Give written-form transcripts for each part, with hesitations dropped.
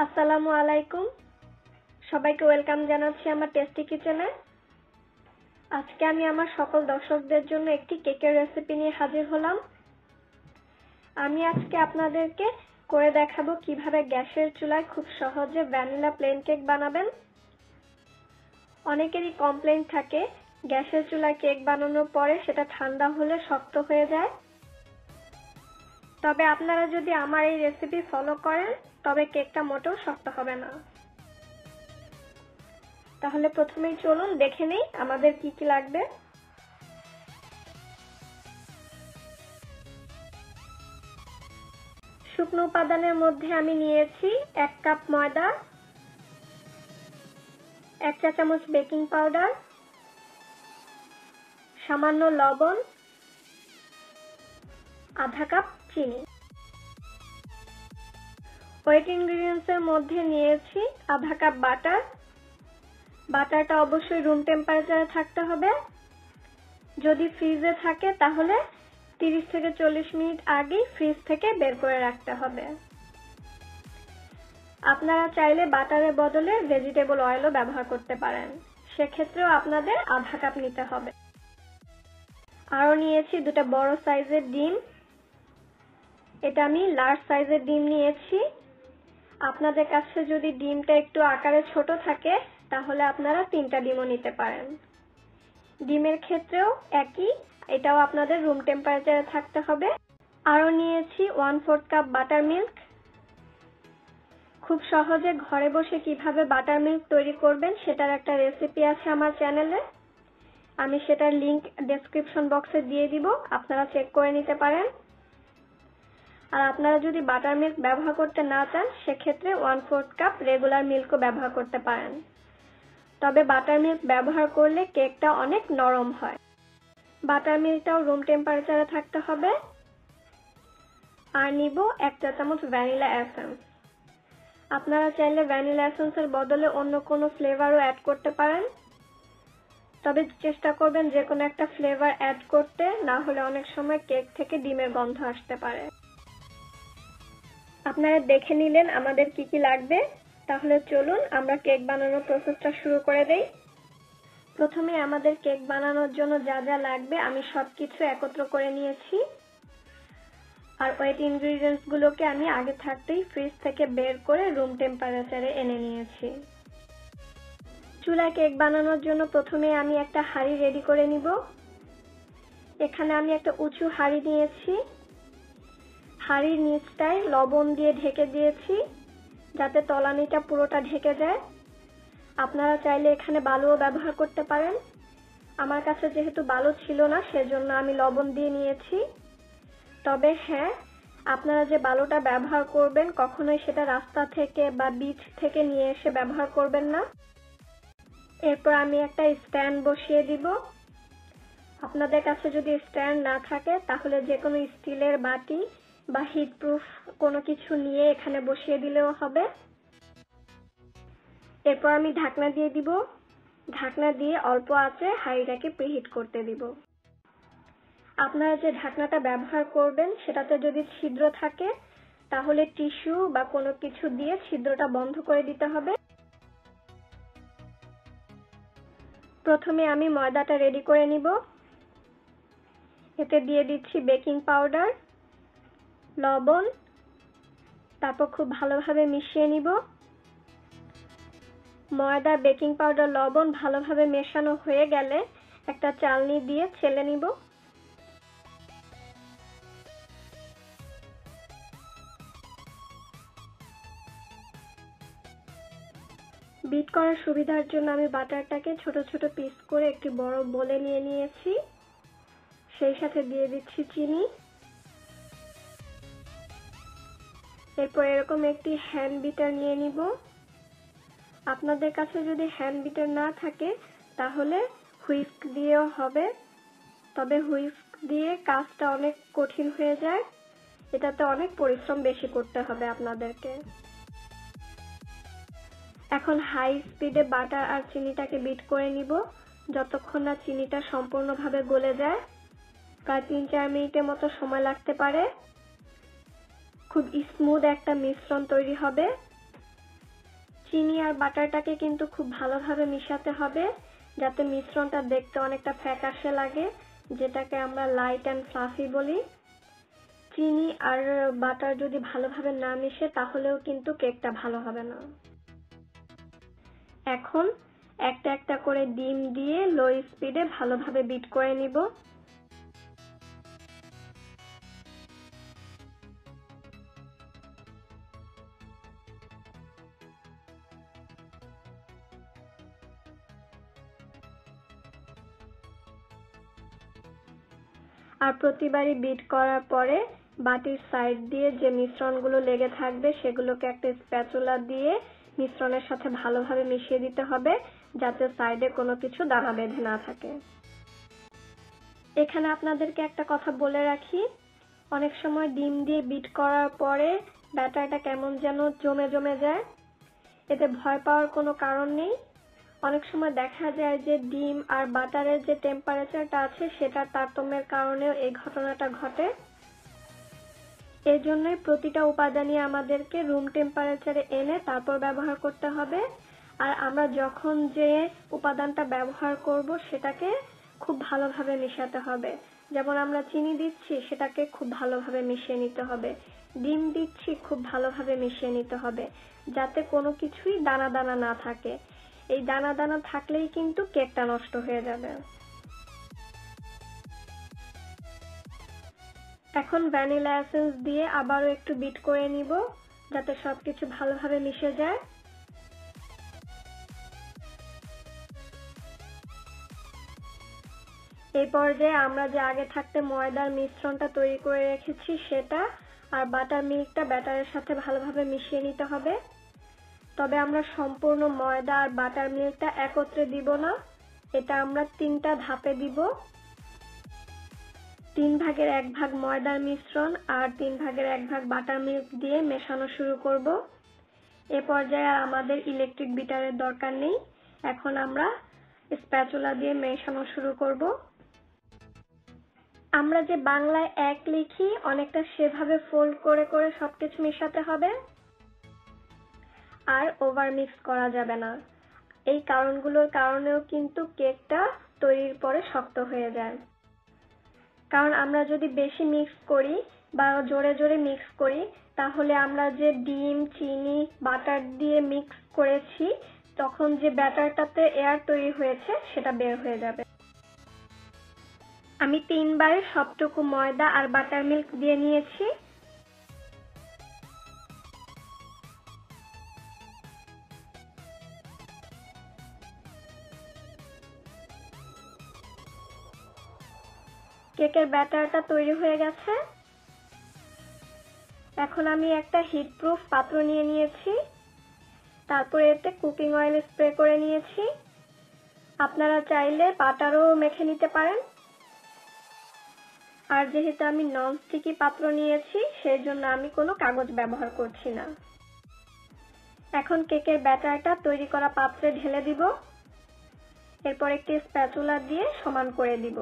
আসসালামু আলাইকুম, সবাইকে ওয়েলকাম জানাচ্ছি আমার টেস্টি কিচেনে। আজকে আমি আমার সকল দর্শকদের জন্য একটি কেকের রেসিপি নিয়ে হাজির হলাম। আমি আজকে আপনাদেরকে করে দেখাবো কিভাবে গ্যাসের চুলায় খুব সহজে ভ্যানিলা প্লেন কেক বানাবেন। অনেকেরই কমপ্লেইন থাকে গ্যাসের চুলায় কেক বানানোর পরে সেটা ঠান্ডা হলে শক্ত হয়ে যায়। তবে আপনারা যদি আমার এই রেসিপি ফলো করেন তবে কেকটা মোটেও শক্ত হবে না। তাহলে প্রথমেই চলুন দেখে নেই আমাদের কি কি লাগবে। শুকনো উপাদানের মধ্যে আমি নিয়েছি 1 কাপ ময়দা, 1 চা চামচ বেকিং পাউডার, সামান্য লবণ, আধা কাপ চিনি। ওয়েট ইনগ্রেডিয়েন্টস এর মধ্যে নিয়েছি আধা কাপ বাটার। বাটারটা অবশ্যই রুম টেম্পারেচারে থাকতে হবে। যদি ফ্রিজে থাকে তাহলে 30 থেকে 40 মিনিট আগে ফ্রিজ থেকে বের করে রাখতে হবে। আপনারা চাইলে বাটারের বদলে ভেজিটেবল অয়েলও ব্যবহার করতে পারেন, সেক্ষেত্রেও আপনাদের আধা কাপ নিতে হবে। আরও নিয়েছি 2টা বড় সাইজের ডিম। এটা আমি লার্জ সাইজের ডিম নিয়েছি। আপনাদের কাছে যদি ডিমটা একটু আকারে ছোট থাকে তাহলে আপনারা 3টা ডিমও নিতে পারেন। ডিমের ক্ষেত্রেও একই, এটাও আপনাদের রুম টেম্পারেচারে থাকতে হবে। আরও নিয়েছি 1/4 কাপ বাটার মিল্ক। খুব সহজে ঘরে বসে কিভাবে বাটার মিল্ক তৈরি করবেন সেটার একটা রেসিপি আছে আমার চ্যানেলে। আমি সেটার লিংক ডেসক্রিপশন বক্সে দিয়ে দিব, আপনারা চেক করে নিতে পারেন। আর আপনারা যদি বাটার মিল্ক ব্যবহার করতে না চান সেক্ষেত্রে 1/4 কাপ রেগুলার মিল্কও ব্যবহার করতে পারেন। তবে বাটার মিল্ক ব্যবহার করলে কেকটা অনেক নরম হয়। বাটার মিল্কটাও রুম টেম্পারেচারে থাকতে হবে। আর নিব 1 চা চামচ ভ্যানিলা এসেন্স। আপনারা চাইলে ভ্যানিলা এসেন্সের বদলে অন্য কোনো ফ্লেভারও অ্যাড করতে পারেন, তবে চেষ্টা করবেন যে কোনো একটা ফ্লেভার অ্যাড করতে, না হলে অনেক সময় কেক থেকে ডিমের গন্ধ আসতে পারে। আপনারা দেখে নিলেন আমাদের কি কি লাগবে, তাহলে চলুন আমরা কেক বানানোর প্রসেসটা শুরু করে দেই। প্রথমে আমাদের কেক বানানোর জন্য যা যা লাগবে আমি সবকিছু একত্র করে নিয়েছি। আর ওয়েট ইনগ্রেডিয়েন্টস গুলোকে আমি আগে থাকতেই ফ্রিজ থেকে বের করে রুম টেম্পারেচারে এনে নিয়েছি। চুলায় কেক বানানোর জন্য প্রথমে আমি একটা হাঁড়ি রেডি করে নিব। এখানে আমি একটা উঁচু হাঁড়ি নিয়েছি। হাঁড়ির নিচটায় লবণ দিয়ে ঢেকে দিয়েছি যাতে তলানিটা পুরোটা ঢেকে যায়। আপনারা চাইলে এখানে বালুও ব্যবহার করতে পারেন। আমার কাছে যেহেতু বালু ছিল না সেজন্য আমি লবণ দিয়ে নিয়েছি। তবে হ্যাঁ, আপনারা যে বালুটা ব্যবহার করবেন কখনোই সেটা রাস্তা থেকে বা বিচ থেকে নিয়ে এসে ব্যবহার করবেন না। এরপর আমি একটা স্ট্যান্ড বসিয়ে দিব। আপনাদের কাছে যদি স্ট্যান্ড না থাকে তাহলে যে কোনো স্টিলের বাটি বা হিট প্রুফ কোনো কিছু নিয়ে এখানে বসিয়ে দিলেও হবে। এরপর আমি ঢাকনা দিয়ে দিব। ঢাকনা দিয়ে অল্প আঁচে হাঁড়িটাকে প্রিহিট করতে দিব। আপনারা যে ঢাকনাটা ব্যবহার করবেন সেটাতে যদি ছিদ্র থাকে তাহলে টিস্যু বা কোনো কিছু দিয়ে ছিদ্রটা বন্ধ করে দিতে হবে। প্রথমে আমি ময়দাটা রেডি করে নিব। এতে দিয়ে দিচ্ছি বেকিং পাউডার, লবণ, তারপর খুব ভালোভাবে মিশিয়ে নিব। ময়দা, বেকিং পাউডার, লবণ ভালোভাবে মেশানো হয়ে গেলে একটা চালনি দিয়ে চেলে নিব। বিট করার সুবিধার জন্য আমি বাটারটাকে ছোট ছোট পিস করে একটি বড় বোলে নিয়ে নিয়েছি। সেই সাথে দিয়ে দিচ্ছি চিনি। এরপর এরকম একটি হ্যান্ড বিটার নিয়ে নিব। আপনাদের কাছে যদি হ্যান্ড বিটার না থাকে তাহলে হুইস্ক দিয়েও হবে, তবে হুইস্ক দিয়ে কাজটা অনেক কঠিন হয়ে যায়। এটাতে অনেক পরিশ্রম বেশি করতে হবে আপনাদেরকে। এখন হাই স্পিডে বাটার আর চিনিটাকে বিট করে নিব যতক্ষণ না চিনিটা সম্পূর্ণভাবে গলে যায়। প্রায় 3-4 মিনিটের মতো সময় লাগতে পারে। খুব স্মুথ একটা মিশ্রণ তৈরি হবে। চিনি আর বাটারটাকে কিন্তু খুব ভালোভাবে মিশাতে হবে যাতে মিশ্রণটা দেখতে অনেকটা ফ্যাকাশে লাগে, যেটাকে আমরা লাইট অ্যান্ড ফ্লাফি বলি। চিনি আর বাটার যদি ভালোভাবে না মিশে তাহলেও কিন্তু কেকটা ভালো হবে না। এখন একটা একটা করে ডিম দিয়ে লো স্পিডে ভালোভাবে বিট করে নিব। আর প্রতিবারই বিট করার পরে বাটির সাইড দিয়ে যে মিশ্রণগুলো লেগে থাকবে সেগুলোকে একটা স্প্যাচুলা দিয়ে মিশ্রণের সাথে ভালোভাবে মিশিয়ে দিতে হবে যাতে সাইডে কোনো কিছু দানা বেঁধে না থাকে। এখানে আপনাদেরকে একটা কথা বলে রাখি, অনেক সময় ডিম দিয়ে বিট করার পরে ব্যাটারটা কেমন যেন জমে জমে যায়। এতে ভয় পাওয়ার কোনো কারণ নেই। অনেক সময় দেখা যায় যে ডিম আর বাটারের যে টেম্পারেচারটা আছে সেটার তারতম্যের কারণেও এই ঘটনাটা ঘটে। এর জন্যই প্রতিটা উপাদানই আমাদেরকে রুম টেম্পারেচারে এনে তারপর ব্যবহার করতে হবে। আর আমরা যখন যে উপাদানটা ব্যবহার করব সেটাকে খুব ভালোভাবে মিশাতে হবে। যেমন আমরা চিনি দিচ্ছি সেটাকে খুব ভালোভাবে মিশিয়ে নিতে হবে, ডিম দিচ্ছি খুব ভালোভাবে মিশিয়ে নিতে হবে যাতে কোনো কিছুই দানা দানা না থাকে। এই দানা দানা থাকলেই কিন্তু কেকটা নষ্ট হয়ে যাবে। এখন ভ্যানিলা এসেন্স দিয়ে আবারও একটু বিট করে নিব যাতে সবকিছু ভালোভাবে মিশে যায়। এই পর্যায়ে আমরা যে আগে থাকতে ময়দার মিশ্রণটা তৈরি করে রেখেছি সেটা আর বাটার মিল্কটা ব্যাটারের সাথে ভালোভাবে মিশিয়ে নিতে হবে। তবে আমরা সম্পূর্ণ ময়দা আর বাটার মিল্কটা একত্রে দিব না, এটা আমরা 3টা ধাপে দিব। 3 ভাগের 1 ভাগ ময়দার মিশ্রণ আর 3 ভাগের 1 ভাগ বাটার মিল্ক দিয়ে মেশানো শুরু করব। এ পর্যায়ে আর আমাদের ইলেকট্রিক বিটারের দরকার নেই, এখন আমরা স্প্যাচুলা দিয়ে মেশানো শুরু করব। আমরা যে বাংলায় এক লিখি অনেকটা সেভাবে ফোল্ড করে করে সবকিছু মেশাতে হবে, আর ওভার মিক্স করা যাবে না। এই কারণগুলোর কারণেও কিন্তু কেকটা তৈরির পরে শক্ত হয়ে যায়। কারণ আমরা যদি বেশি মিক্স করি বা জোরে জোরে মিক্স করি তাহলে আমরা যে ডিম, চিনি, বাটার দিয়ে মিক্স করেছি তখন যে ব্যাটারটাতে এয়ার তৈরি হয়েছে সেটা বের হয়ে যাবে। আমি 3 বারে সবটুকু ময়দা আর বাটার মিল্ক দিয়ে নিয়েছি। কেকের ব্যাটারটা তৈরি হয়ে গেছে। এখন আমি একটা হিট প্রুফ পাত্র নিয়ে নিয়েছি, তারপরে এতে কুকিং অয়েল স্প্রে করে নিয়েছি। আপনারা চাইলে বাটারও মেখে নিতে পারেন। আর যেহেতু আমি ননস্টিকি পাত্র নিয়েছি সেই জন্য আমি কোনো কাগজ ব্যবহার করছি না। এখন কেকের ব্যাটারটা তৈরি করা পাত্রে ঢেলে দিব, এরপর একটি স্প্যাচুলা দিয়ে সমান করে দিব।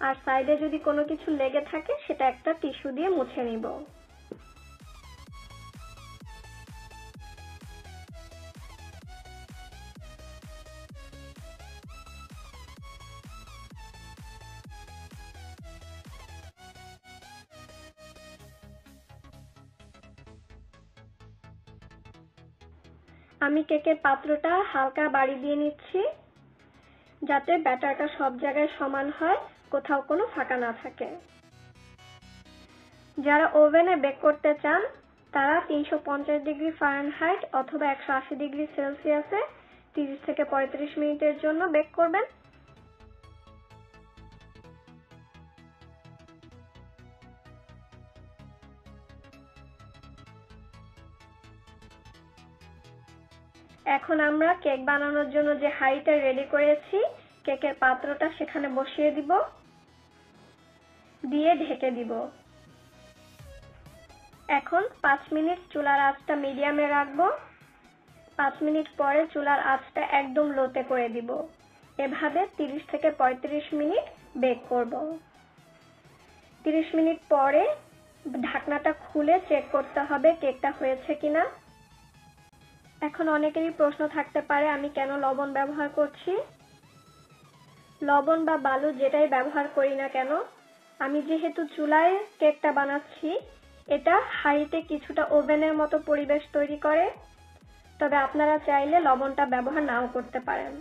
আর সাইডে যদি কোনো কিছু লেগে থাকে সেটা একটা টিস্যু দিয়ে মুছে নিব। আমি কেকের পাত্রটা হালকা বাড়ি দিয়ে নিচ্ছি যাতে ব্যাটারটা সব জায়গায় সমান হয়, কোথাও কোনো ফাঁকা না থাকে। যারা ওভেনে বেক করতে চান তারা 350 ডিগ্রি ফারেনহাইট অথবা 180 ডিগ্রি সেলসিয়াসে 30 থেকে 35 মিনিটের জন্য বেক করবেন। এখন আমরা কেক বানানোর জন্য যে হাঁড়িটা রেডি করেছি কেকের পাত্রটা সেখানে বসিয়ে দিব, দিয়ে ঢেকে দিব। এখন 5 মিনিট চুলার আঁচটা মিডিয়ামে রাখবো। 5 মিনিট পরে চুলার আঁচটা একদম লোতে করে দিব। এভাবে 30 থেকে 35 মিনিট বেক করব। 30 মিনিট পরে ঢাকনাটা খুলে চেক করতে হবে কেকটা হয়েছে কিনা। এখন অনেকেরই প্রশ্ন থাকতে পারে আমি কেন লবণ ব্যবহার করছি। লবণ বা বালু যেটাই ব্যবহার করি না কেন, আমি যেহেতু চুলায় কেকটা বানাচ্ছি, এটা হাঁড়িতে কিছুটা ওভেনের মতো পরিবেশ তৈরি করে। তবে আপনারা চাইলে লবণটা ব্যবহার নাও করতে পারেন।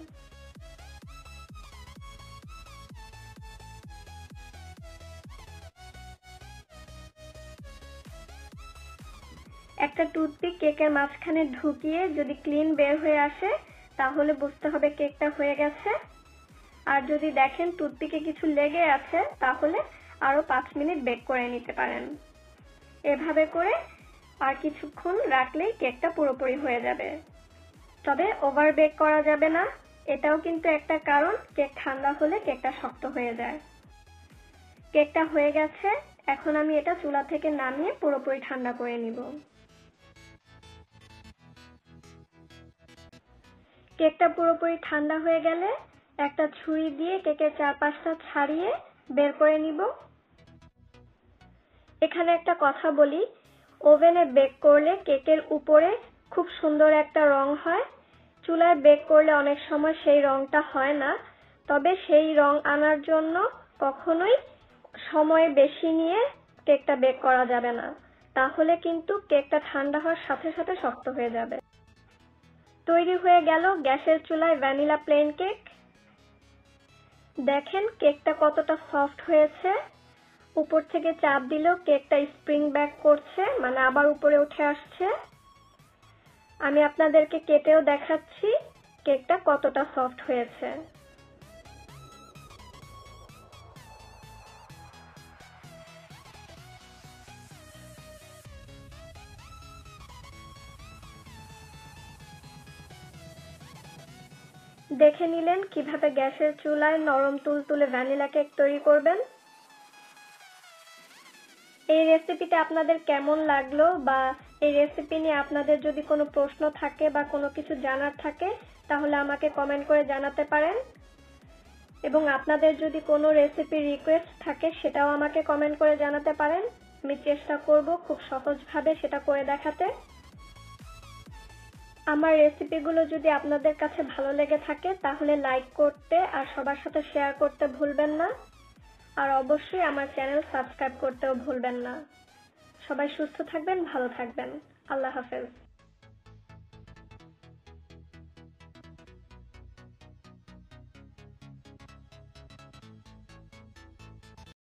একটা টুথপিক কেকের মাঝখানে ঢুকিয়ে যদি ক্লিন বের হয়ে আসে, তাহলে বুঝতে হবে কেকটা হয়ে গেছে। আর যদি দেখেন টুথপিকে কিছু লেগে আছে, তাহলে আরো 5 মিনিট বেক করে নিতে পারেন। এভাবে করে আর কিছুক্ষণ রাখলেই কেকটা পুরোপুরি হয়ে যাবে। তবে ওভার বেক করা যাবে না, এটাও কিন্তু একটা কারণ, কেক ঠান্ডা হলে কেকটা শক্ত হয়ে যায়। কেকটা হয়ে গেছে, এখন আমি এটা চুলা থেকে নামিয়ে পুরোপুরি ঠান্ডা করে নিব। কেকটা পুরোপুরি ঠান্ডা হয়ে গেলে একটা ছুরি দিয়ে কেকের চারপাশটা ছাড়িয়ে বের করে নিব। এখানে একটা কথা বলি, ওভেনে বেক করলে কেকের উপরে খুব সুন্দর একটা রং হয়। চুলায় বেক করলে অনেক সময় সেই রংটা হয় না। তবে সেই রং আনার জন্য কখনোই সময় বেশি নিয়ে কেকটা বেক করা যাবে না, তাহলে কিন্তু কেকটা ঠান্ডা হওয়ার সাথে সাথে শক্ত হয়ে যাবে। তৈরি হয়ে গেল গ্যাসের চুলায় ভ্যানিলা প্লেন কেক। দেখেন কেকটা কতটা সফট হয়েছে। উপর থেকে চাপ দিলেও কেকটা স্প্রিং ব্যাক করছে, মানে আবার উপরে উঠে আসছে। আমি আপনাদেরকে কেটেও দেখাচ্ছি কেকটা কতটা সফট হয়েছে। দেখে নিলেন কিভাবে গ্যাসের চুলায় নরম তুলতুলে ভ্যানিলা কেক তৈরি করবেন। এই রেসিপিটা আপনাদের কেমন লাগলো, বা এই রেসিপি নিয়ে আপনাদের যদি কোনো প্রশ্ন থাকে বা কোনো কিছু জানার থাকে, তাহলে আমাকে কমেন্ট করে জানাতে পারেন। এবং আপনাদের যদি কোনো রেসিপি রিকোয়েস্ট থাকে, সেটাও আমাকে কমেন্ট করে জানাতে পারেন। আমি চেষ্টা করব খুব সহজভাবে সেটা করে দেখাতে। আমার রেসিপিগুলো যদি আপনাদের কাছে ভালো লেগে থাকে, তাহলে লাইক করতে আর সবার সাথে শেয়ার করতে ভুলবেন না। আর অবশ্যই আমার চ্যানেল সাবস্ক্রাইব করতেও ভুলবেন না। সবাই সুস্থ থাকবেন, ভালো থাকবেন। আল্লাহ হাফেজ।